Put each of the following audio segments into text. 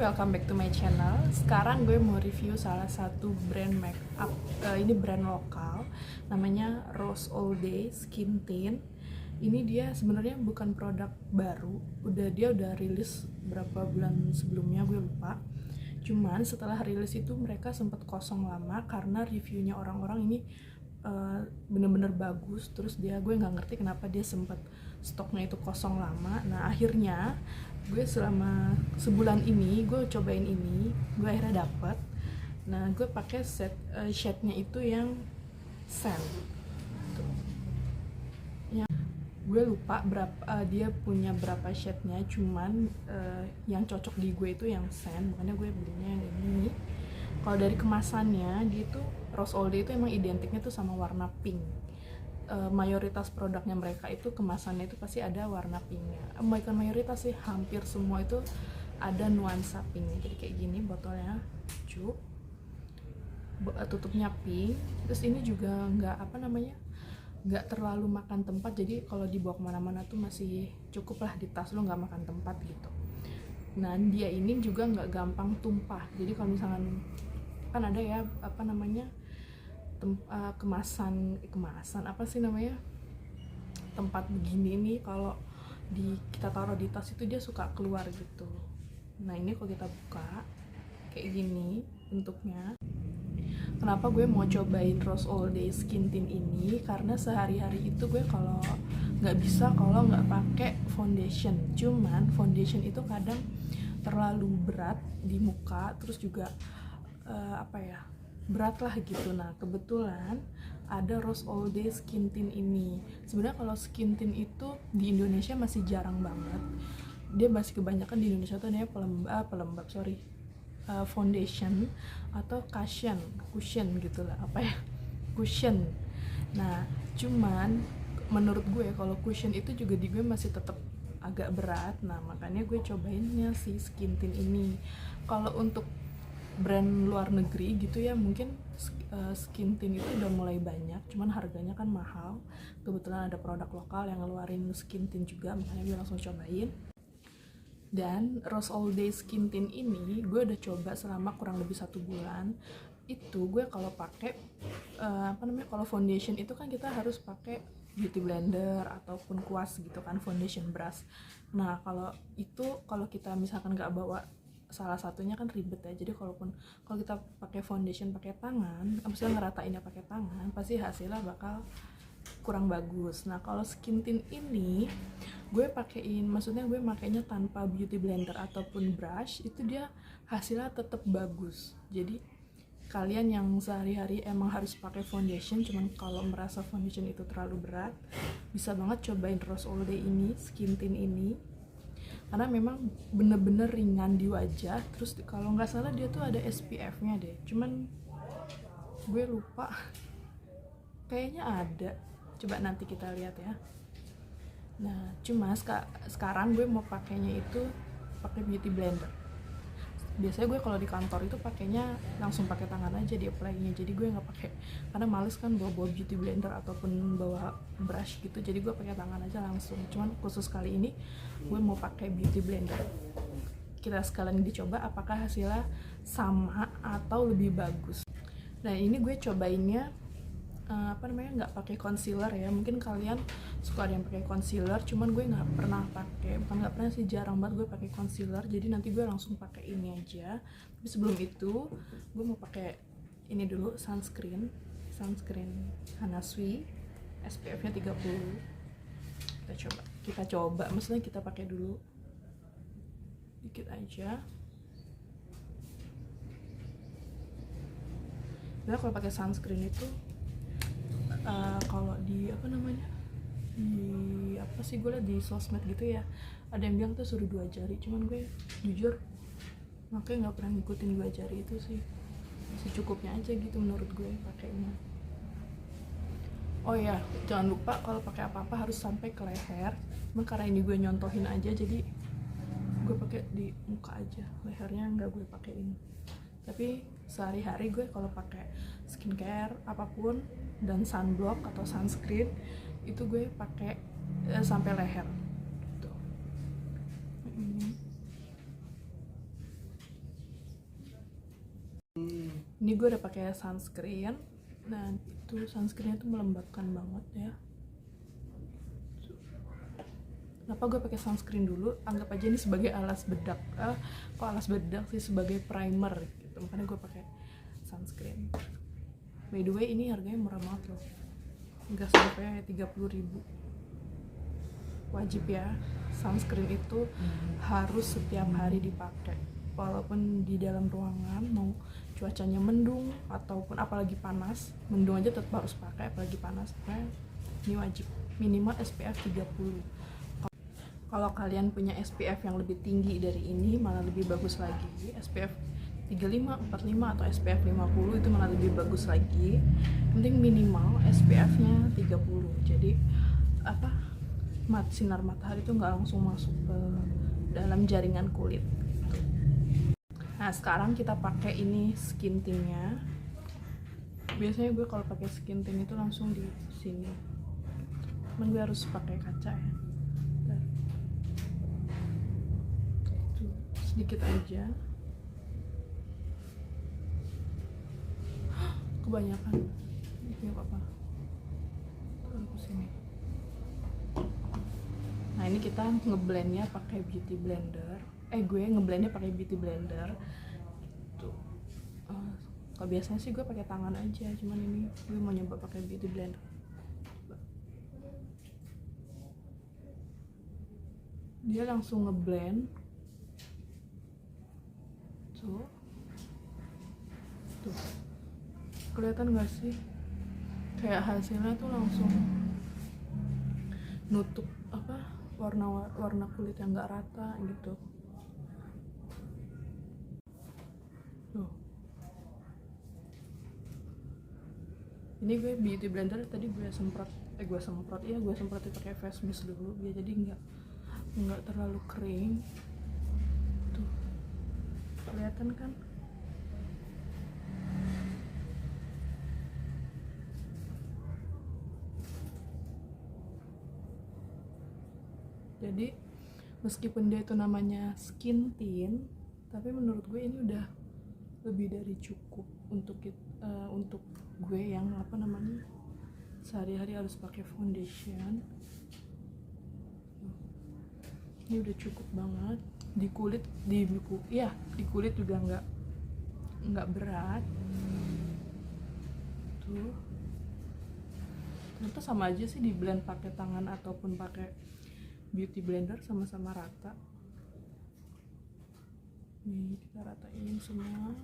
welcome back to my channel. Sekarang gue mau review salah satu brand makeup. Ini brand lokal, namanya Rose All Day Skin Tint. Ini dia sebenarnya bukan produk baru, dia udah rilis berapa bulan sebelumnya, gue lupa. Cuman setelah rilis itu mereka sempat kosong lama karena reviewnya orang-orang ini bener-bener bagus. Terus gue nggak ngerti kenapa dia sempat stoknya itu kosong lama. Nah akhirnya gue selama sebulan ini gue cobain ini, gue akhirnya dapet. Nah gue pakai shade-nya itu yang sand tuh. Gue lupa berapa dia punya berapa shade-nya, cuman yang cocok di gue itu yang sand, makanya gue belinya yang ini. Kalau dari kemasannya dia tuh Rose All Day itu emang identiknya tuh sama warna pink. Mayoritas produknya mereka itu kemasannya itu pasti ada warna pinknya. Bukan mayoritas sih, hampir semua itu ada nuansa pinknya. Jadi kayak gini botolnya, tutupnya pink. Terus ini juga nggak terlalu makan tempat, jadi kalau dibawa kemana-mana tuh masih cukup lah di tas lo, nggak makan tempat gitu. Nah dia ini juga nggak gampang tumpah, jadi kalau misalkan kan ada ya kemasan apa sih namanya, tempat begini nih, kalau kita taruh di tas itu dia suka keluar gitu. Nah ini kalau kita buka kayak gini bentuknya. Kenapa gue mau cobain Rose All Day Skin Tint ini? Karena sehari-hari itu gue kalau nggak pakai foundation. Cuman foundation itu kadang terlalu berat di muka, terus juga berat lah gitu. Nah kebetulan ada Rose All Day Skin Tint ini. Sebenarnya kalau skin tint itu di Indonesia masih jarang banget. Dia masih kebanyakan di Indonesia tuh namanya foundation atau cushion gitulah, cushion. Nah cuman menurut gue kalau cushion itu juga di gue masih tetap agak berat. Nah makanya gue cobainnya si skin tint ini. Kalau untuk brand luar negeri gitu ya, mungkin skin tint itu udah mulai banyak, cuman harganya kan mahal. Kebetulan ada produk lokal yang ngeluarin skin tint juga, makanya gue langsung cobain. Dan Rose All Day Skin Tint ini gue udah coba selama kurang lebih 1 bulan. Itu gue kalau pakai kalau foundation itu kan kita harus pakai beauty blender ataupun kuas gitu kan, foundation brush. Nah kalau kita misalkan nggak bawa salah satunya kan ribet ya. Jadi kalau kita pakai foundation pakai tangan, maksudnya ngeratainnya pakai tangan, pasti hasilnya bakal kurang bagus. Nah kalau skin tint ini gue makainya tanpa beauty blender ataupun brush, itu dia hasilnya tetap bagus. Jadi kalian yang sehari-hari emang harus pakai foundation, cuman kalau merasa foundation itu terlalu berat, bisa banget cobain Rose All Day ini, skin tint ini, karena memang bener-bener ringan di wajah. Terus kalau nggak salah dia tuh ada SPF-nya deh, cuman gue lupa, kayaknya ada. Coba nanti kita lihat ya. Nah cuma sekarang gue mau pakainya itu pakai beauty blender. Biasanya gue kalau di kantor itu pakainya langsung pakai tangan aja di apply-nya, jadi gue nggak pakai, karena males kan bawa beauty blender ataupun bawa brush gitu, jadi gue pakai tangan aja langsung. Cuman khusus kali ini gue mau pakai beauty blender. Kita sekalian dicoba apakah hasilnya sama atau lebih bagus. Nah ini gue cobainnya nggak pakai concealer ya. Mungkin kalian suka ada yang pakai concealer, cuman gue nggak pernah sih, jarang banget gue pakai concealer. Jadi nanti gue langsung pakai ini aja. Tapi sebelum itu gue mau pakai ini dulu, sunscreen Hana Sui, SPF-nya 30. Kita coba maksudnya kita pakai dulu dikit aja. Nah kalau pakai sunscreen itu kalau di gue liat di sosmed gitu ya, ada yang bilang tuh suruh 2 jari, cuman gue jujur makanya nggak pernah ngikutin 2 jari itu sih, secukupnya aja gitu menurut gue pakainya. Oh ya jangan lupa kalau pakai apa-apa harus sampai ke leher. Cuman karena ini gue nyontohin aja, jadi gue pakai di muka aja, lehernya nggak gue pakein. Tapi sehari-hari gue kalau pakai skincare apapun dan sunblock atau sunscreen itu gue pakai sampai leher tuh. Ini gue udah pakai sunscreen. Nah itu sunscreennya tuh melembabkan banget ya. Kenapa gue pakai sunscreen dulu? Anggap aja ini sebagai alas bedak. Kok alas bedak sih, sebagai primer gitu. Makanya gue pakai sunscreen. By the way, ini harganya murah banget loh. Nggak sampai 30.000. Wajib ya, sunscreen itu harus setiap hari dipakai. Walaupun di dalam ruangan mau cuacanya mendung ataupun apalagi panas, mendung aja tetap harus pakai, apalagi panas. Nah, ini wajib, minimal SPF 30. Kalau kalian punya SPF yang lebih tinggi dari ini malah lebih bagus lagi. SPF 35, 45 atau SPF 50 itu malah lebih bagus lagi. Penting minimal SPF-nya 30. Jadi sinar matahari itu nggak langsung masuk ke dalam jaringan kulit gitu. Nah sekarang kita pakai ini skin tint-nya. Biasanya gue kalau pakai skin tint itu langsung di sini. Cuman gue harus pakai kaca ya. Sedikit aja, kebanyakan ini apa-apa. Terus sini. Nah ini kita ngeblendnya pakai beauty blender. Gue ngeblendnya pakai beauty blender. Tuh. Kalau biasanya sih gue pakai tangan aja, cuman ini gue mau nyoba pakai beauty blender. Dia langsung ngeblend. Tuh, kelihatan gak sih? Kayak hasilnya tuh langsung nutup warna kulit yang nggak rata gitu. Tuh. Ini gue beauty blender tadi gue semprot pakai face mist dulu biar jadi nggak terlalu kering. Tuh. Kelihatan kan? Jadi meskipun dia itu namanya skin tint, tapi menurut gue ini udah lebih dari cukup untuk gue yang sehari-hari harus pakai foundation. Ini udah cukup banget. Di kulit juga nggak berat. Tuh. Ternyata sama aja sih di blend pakai tangan ataupun pakai beauty blender, sama-sama rata. Nih kita ratain semua.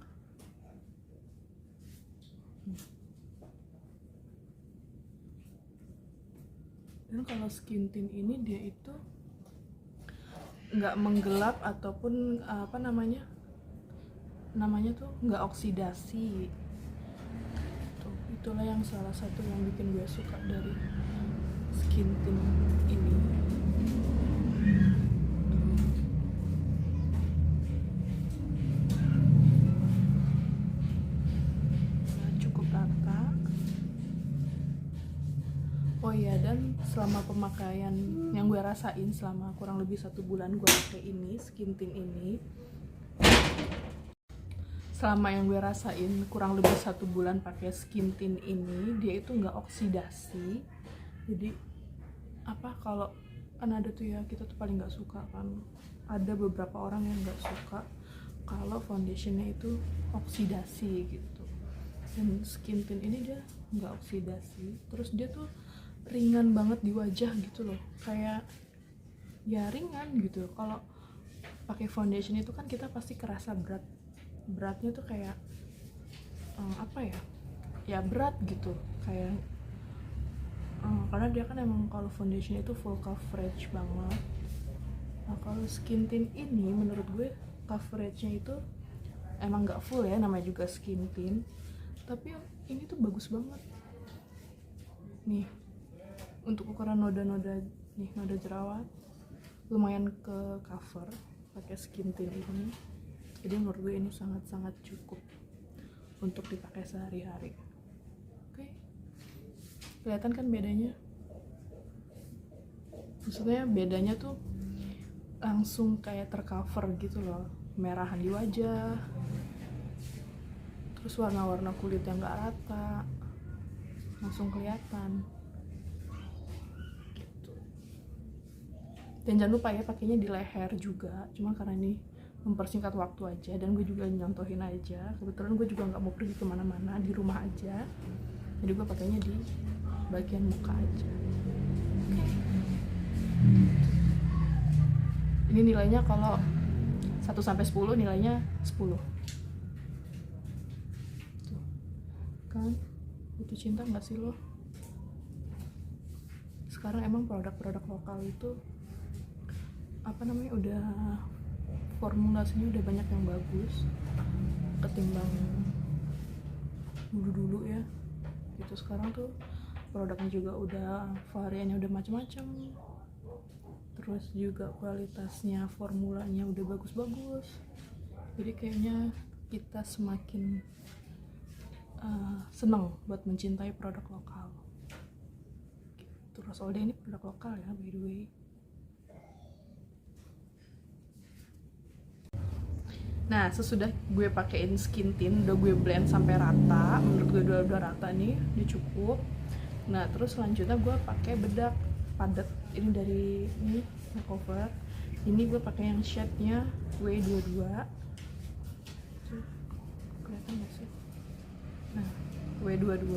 Dan kalau skin tint ini dia itu nggak menggelap ataupun namanya tuh nggak oksidasi. Tuh, itulah yang salah satu yang bikin gue suka dari skin tint ini. Nah, cukup rata. Oh iya, dan selama pemakaian yang gue rasain selama kurang lebih 1 bulan gue pakai ini skin tint ini, selama yang gue rasain kurang lebih 1 bulan pakai skin tint ini, dia itu nggak oksidasi. Jadi kalau kan ada tuh ya, kita tuh paling nggak suka kan, ada beberapa orang yang nggak suka kalau foundationnya itu oksidasi gitu. Dan skin tint ini dia nggak oksidasi, terus dia tuh ringan banget di wajah gitu loh, kayak ya ringan gitu. Kalau pakai foundation itu kan kita pasti kerasa beratnya tuh kayak ya berat gitu, kayak karena dia kan emang kalau foundation itu full coverage banget. Nah kalau skin tint ini menurut gue coveragenya itu emang nggak full ya, namanya juga skin tint, tapi ini tuh bagus banget nih untuk ukuran noda-noda nih, noda jerawat lumayan ke cover pakai skin tint ini. Jadi menurut gue ini sangat-sangat cukup untuk dipakai sehari-hari. Oke. Kelihatan kan bedanya? Maksudnya bedanya tuh langsung kayak tercover gitu loh, merahan di wajah, terus warna-warna kulit yang nggak rata langsung kelihatan gitu. Dan jangan lupa ya pakainya di leher juga, cuma karena ini mempersingkat waktu aja dan gue juga nyontohin aja, kebetulan gue juga nggak mau pergi kemana-mana, di rumah aja, jadi gue pakainya di bagian muka aja. Oke. Ini nilainya kalau 1-10 nilainya 10. Tuh. Kan butuh cinta nggak sih lo? Sekarang emang produk-produk lokal itu apa namanya, udah formulasinya udah banyak yang bagus ketimbang dulu ya gitu. Sekarang tuh produknya juga udah variannya udah macam-macam, terus juga kualitasnya, formulanya udah bagus-bagus, jadi kayaknya kita semakin senang buat mencintai produk lokal gitu. Rose All Day ini produk lokal ya, by the way. Nah, sesudah gue pakein skin tint, udah gue blend sampai rata, menurut gue udah rata nih, udah cukup. Nah, terus selanjutnya gue pakai bedak padat, ini dari ini makeover. Ini gue pakai yang shade-nya W22. Kelihatan nggak sih? Nah, W22.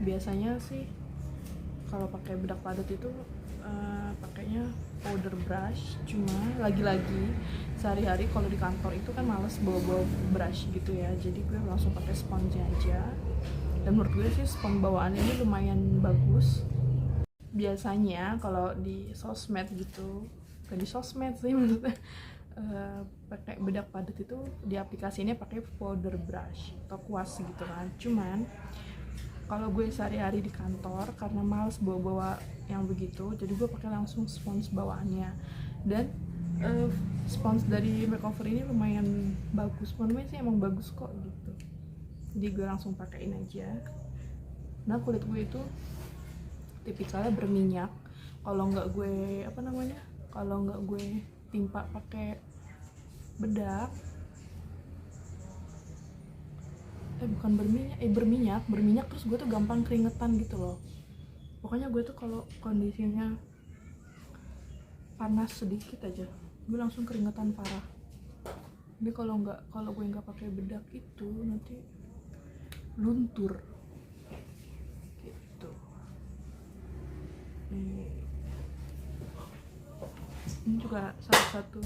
Biasanya sih kalau pakai bedak padat itu pakainya powder brush, cuma lagi-lagi sehari-hari kalau di kantor itu kan males bawa brush gitu ya, jadi gue langsung pakai sponge aja. Dan menurut gue sih spons bawaan ini lumayan bagus. Biasanya kalau di sosmed gitu, bukan di sosmed sih maksudnya, pakai bedak padat itu di aplikasi ini pakai powder brush atau kuas gitu kan. Cuman kalau gue sehari-hari di kantor karena males bawa yang begitu, jadi gue pakai langsung spons bawaannya. Dan spons dari makeover ini lumayan bagus, menurut sih emang bagus kok gitu, jadi gue langsung pakein aja. Nah, kulit gue itu tipikalnya berminyak, kalau nggak gue kalau nggak gue timpa pakai bedak, bukan berminyak terus gue tuh gampang keringetan gitu loh. Pokoknya gue tuh kalau kondisinya panas sedikit aja gue langsung keringetan parah. Jadi kalau gue nggak pakai bedak itu nanti luntur gitu. Ini juga salah satu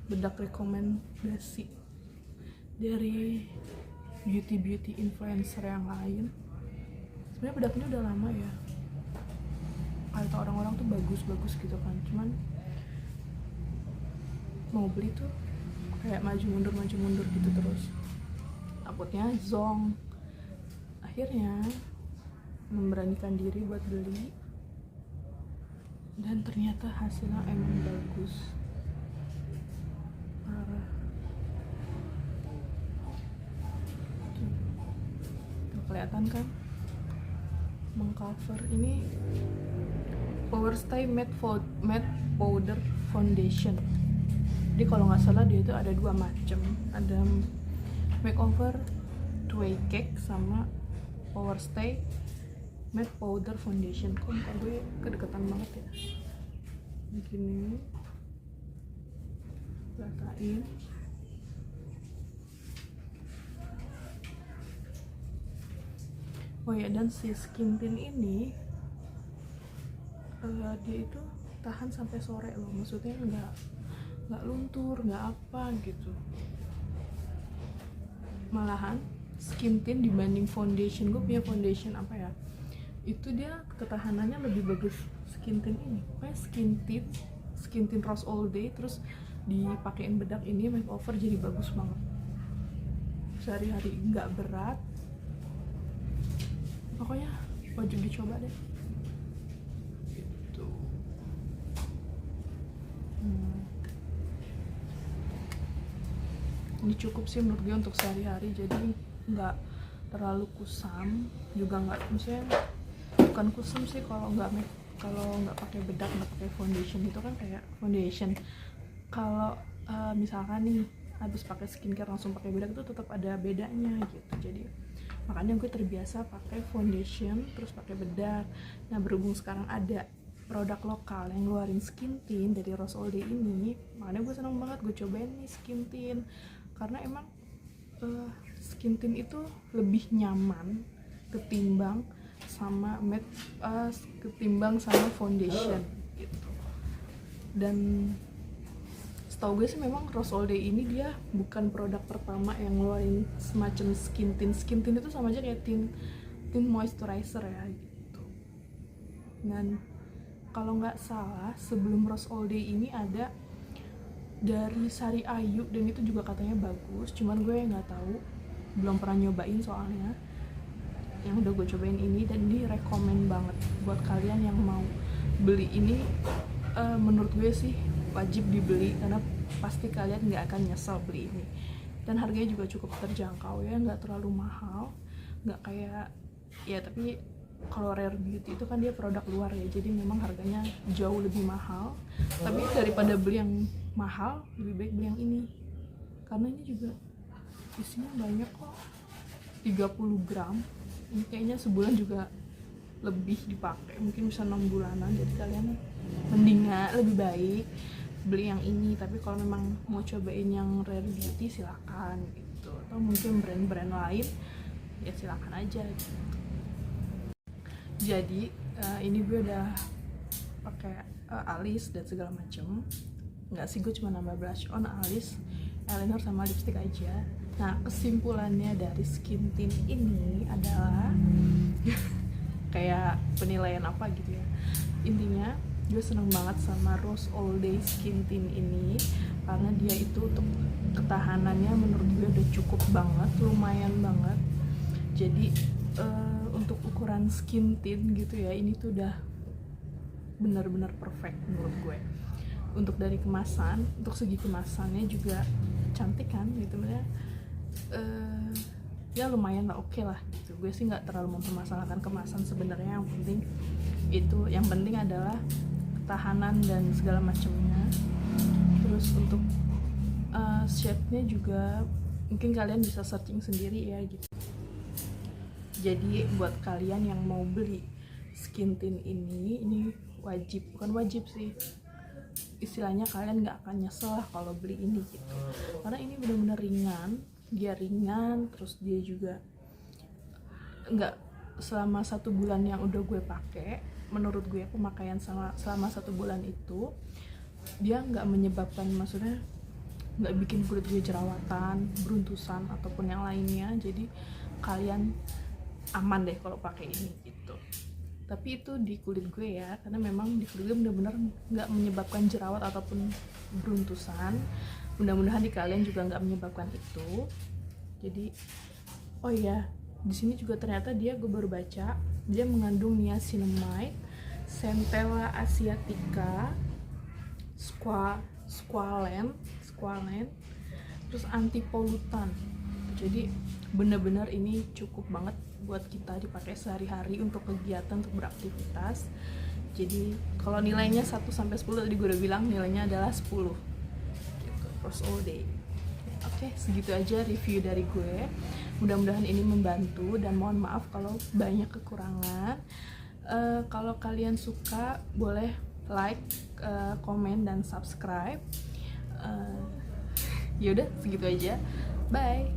bedak rekomendasi dari beauty influencer yang lain. Sebenarnya bedaknya udah lama ya, kata orang-orang tuh bagus gitu kan, cuman mau beli tuh kayak maju mundur gitu terus, takutnya zonk. Akhirnya memberanikan diri buat beli, dan ternyata hasilnya emang bagus parah. Tuh, kelihatan kan mengcover. Ini Powerstay Matte Powder Foundation. Jadi kalau nggak salah dia itu ada dua macam, ada makeover Tway Cake sama Powerstay Matte Powder Foundation. Kok muka gue kedekatan banget ya, begini ratain. Oh ya, dan si skin tint ini dia itu tahan sampai sore loh, maksudnya nggak luntur, nggak apa gitu. Malahan skin tint dibanding foundation, gue punya foundation apa ya, itu dia ketahanannya lebih bagus skin tint ini. Pokoknya skin tint Rose All Day terus dipakein bedak ini makeover, jadi bagus banget. Sehari-hari nggak berat, pokoknya wajib dicoba deh gitu. Ini cukup sih menurut gue untuk sehari-hari, jadi nggak terlalu kusam juga, nggak, maksudnya bukan kusam sih kalau nggak pakai bedak, nggak pakai foundation. Itu kan kayak foundation kalau misalkan nih habis pakai skincare langsung pakai bedak itu tetap ada bedanya gitu. Jadi makanya gue terbiasa pakai foundation terus pakai bedak. Nah berhubung sekarang ada produk lokal yang ngeluarin skin tint dari Rose All Day ini, makanya gue seneng banget gue cobain nih skin tint, karena emang skin tint itu lebih nyaman ketimbang sama foundation gitu. Dan setahu gue sih memang Rose All Day ini dia bukan produk pertama yang ngeluarin semacam skin tint. Skin tint itu sama aja kayak tint moisturizer ya gitu. Dan kalau nggak salah sebelum Rose All Day ini ada dari Sari Ayu, dan itu juga katanya bagus, cuman gue nggak tahu, belum pernah nyobain soalnya. Yang udah gue cobain ini dan ini rekomen banget buat kalian yang mau beli ini. Menurut gue sih wajib dibeli karena pasti kalian nggak akan nyesel beli ini, dan harganya juga cukup terjangkau ya, nggak terlalu mahal, nggak kayak ya, tapi kalau Rare Beauty itu kan dia produk luar ya, jadi memang harganya jauh lebih mahal. Tapi daripada beli yang mahal, lebih baik beli yang ini karena ini juga isinya banyak kok, 30 gram. Ini kayaknya sebulan juga lebih dipakai, mungkin bisa 6 bulanan. Jadi kalian mendingan lebih baik beli yang ini. Tapi kalau memang mau cobain yang Rare Beauty silakan gitu, atau mungkin brand-brand lain ya silakan aja gitu. Jadi ini gue udah pakai alis dan segala macem. Nggak sih, gue cuma nambah blush on, alis, eyeliner sama lipstick aja. Nah kesimpulannya dari skin tint ini adalah kayak penilaian apa gitu ya, intinya gue seneng banget sama Rose All Day skin tint ini karena dia itu untuk ketahanannya menurut gue udah cukup banget, lumayan banget. Jadi untuk ukuran skin tint gitu ya, ini tuh udah benar-benar perfect menurut gue. Untuk dari kemasan, untuk segi kemasannya juga cantik kan gitu ya. Ya lumayan lah, oke lah gitu. Gue sih nggak terlalu mempermasalahkan kemasan sebenarnya, yang penting adalah ketahanan dan segala macamnya. Terus untuk shade-nya juga mungkin kalian bisa searching sendiri ya gitu. Jadi buat kalian yang mau beli skin tint ini wajib, bukan wajib sih, istilahnya kalian nggak akan nyesel lah kalau beli ini gitu, karena ini benar-benar ringan, terus dia juga nggak, selama 1 bulan yang udah gue pakai, menurut gue pemakaian selama 1 bulan itu dia nggak menyebabkan, maksudnya nggak bikin kulit gue jerawatan, beruntusan ataupun yang lainnya. Jadi kalian aman deh kalau pakai ini gitu. Tapi itu di kulit gue ya, karena memang di kulit gue benar-benar nggak menyebabkan jerawat ataupun beruntusan. Mudah-mudahan di kalian juga nggak menyebabkan itu. Jadi oh iya, di sini juga ternyata gue baru baca, dia mengandung niacinamide, centella asiatica, squalene, terus antipolutan. Jadi benar-benar ini cukup banget buat kita dipakai sehari-hari untuk kegiatan, untuk beraktivitas. Jadi kalau nilainya 1-10 tadi gue udah bilang nilainya adalah 10 gitu, Rose All Day. Oke, segitu aja review dari gue. Mudah-mudahan ini membantu, dan mohon maaf kalau banyak kekurangan. Kalau kalian suka boleh like, komen, dan subscribe. Yaudah segitu aja, bye.